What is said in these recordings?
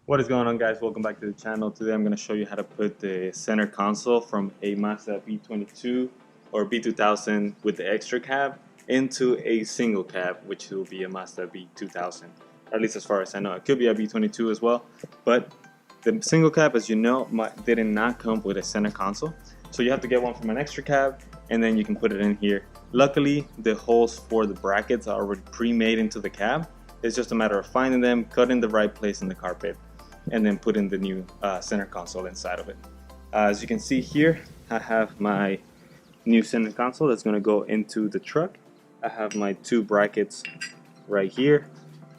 What is going on, guys? Welcome back to the channel. Today I'm going to show you how to put the center console from a Mazda B22 or B2000 with the extra cab into a single cab, which will be a Mazda B2000. At least as far as I know. It could be a B22 as well, but the single cab, as you know, did not come with a center console. So you have to get one from an extra cab and then you can put it in here. Luckily, the holes for the brackets are already pre-made into the cab. It's just a matter of finding them, cutting the right place in the carpet, and then putting the new center console inside of it. As you can see here, I have my new center console that's going to go into the truck. I have my two brackets right here,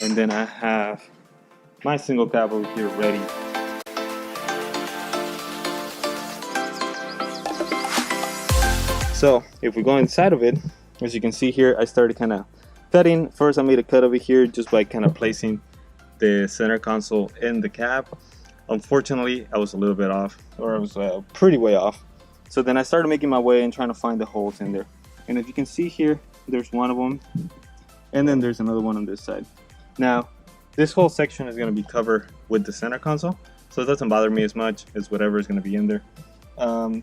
and then I have my single cab over here ready. So if we go inside of it, as you can see here, I started kind of cutting. First I made a cut over here just by kind of placing the center console in the cab. Unfortunately, I was a little bit off, or I was pretty way off. So then I started making my way and trying to find the holes in there. And if you can see here, there's one of them, and then there's another one on this side. Now, this whole section is going to be covered with the center console, so it doesn't bother me as much as whatever is going to be in there.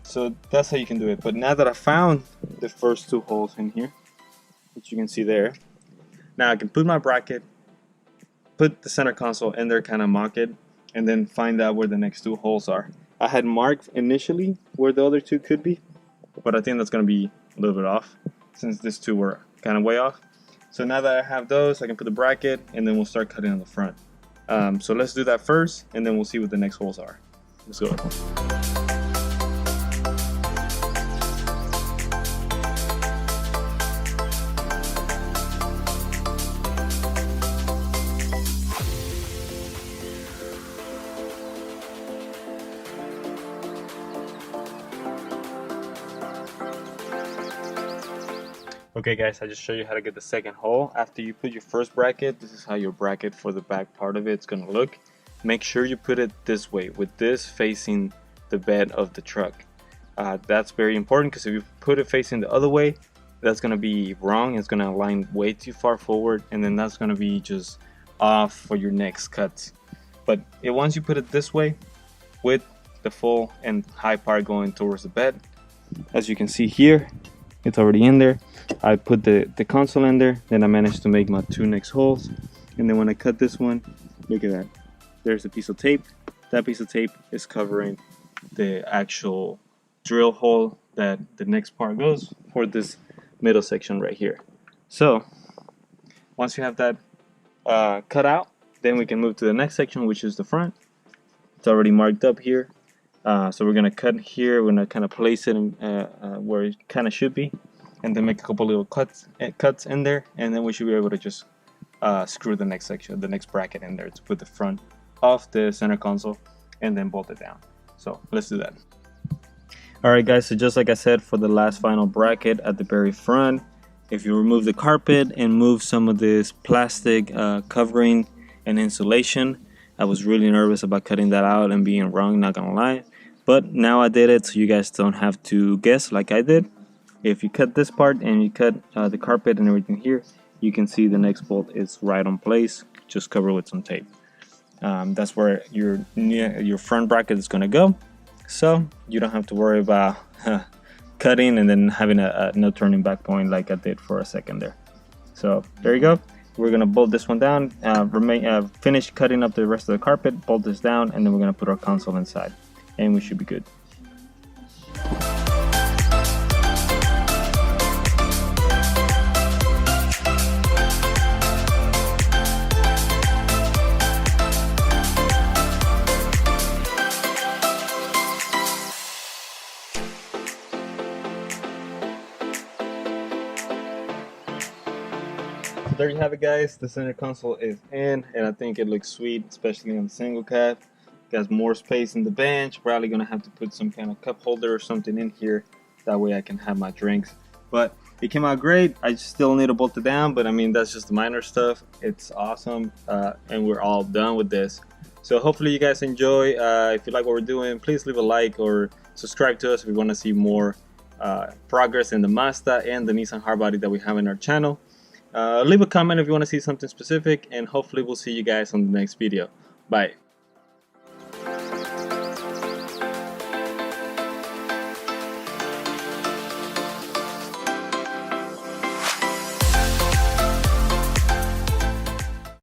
So that's how you can do it. But now that I found the first two holes in here, which you can see there, now I can put my bracket, put the center console in there, kind of mock it, and then find out where the next two holes are. I had marked initially where the other two could be, but I think that's going to be a little bit off since these two were kind of way off. So now that I have those, I can put the bracket and then we'll start cutting on the front. So let's do that first, and then we'll see what the next holes are. Let's go. Okay guys, I just showed you how to get the second hole. After you put your first bracket, this is how your bracket for the back part of it is going to look. Make sure you put it this way, with this facing the bed of the truck. That's very important, because if you put it facing the other way, that's going to be wrong. It's going to align way too far forward, and then that's going to be just off for your next cuts. But once you put it this way, with the full and high part going towards the bed, as you can see here, it's already in there. I put the console in there, then I managed to make my two next holes, and then when I cut this one, look at that, there's a piece of tape. That piece of tape is covering the actual drill hole that the next part goes for this middle section right here. So once you have that cut out, then we can move to the next section, which is the front. It's already marked up here. So we're gonna cut here. We're gonna kind of place it in, where it kind of should be, and then make a couple little cuts in there, and then we should be able to just screw the next section, the next bracket in there to put the front of the center console, and then bolt it down. So let's do that. Alright guys, so just like I said for the last final bracket at the very front, if you remove the carpet and move some of this plastic covering and insulation, I was really nervous about cutting that out and being wrong, not gonna lie. But now I did it, so you guys don't have to guess like I did. If you cut this part and you cut the carpet and everything here, you can see the next bolt is right on place, just covered with some tape. That's where your front bracket is gonna go, so you don't have to worry about cutting and then having a no turning back point like I did for a second there. So there you go. We're gonna bolt this one down, finish cutting up the rest of the carpet, bolt this down, and then we're gonna put our console inside, and we should be good. There you have it guys, the center console is in, and I think it looks sweet, especially on the single cab. Got more space in the bench. Probably gonna have to put some kind of cup holder or something in here, that way I can have my drinks. But it came out great. I still need to bolt it down, but I mean, that's just the minor stuff. It's awesome, and we're all done with this. So hopefully you guys enjoy. If you like what we're doing, please leave a like or subscribe to us if you want to see more progress in the Mazda and the Nissan hardbody that we have in our channel. Leave a comment if you want to see something specific, and hopefully we'll see you guys on the next video. Bye.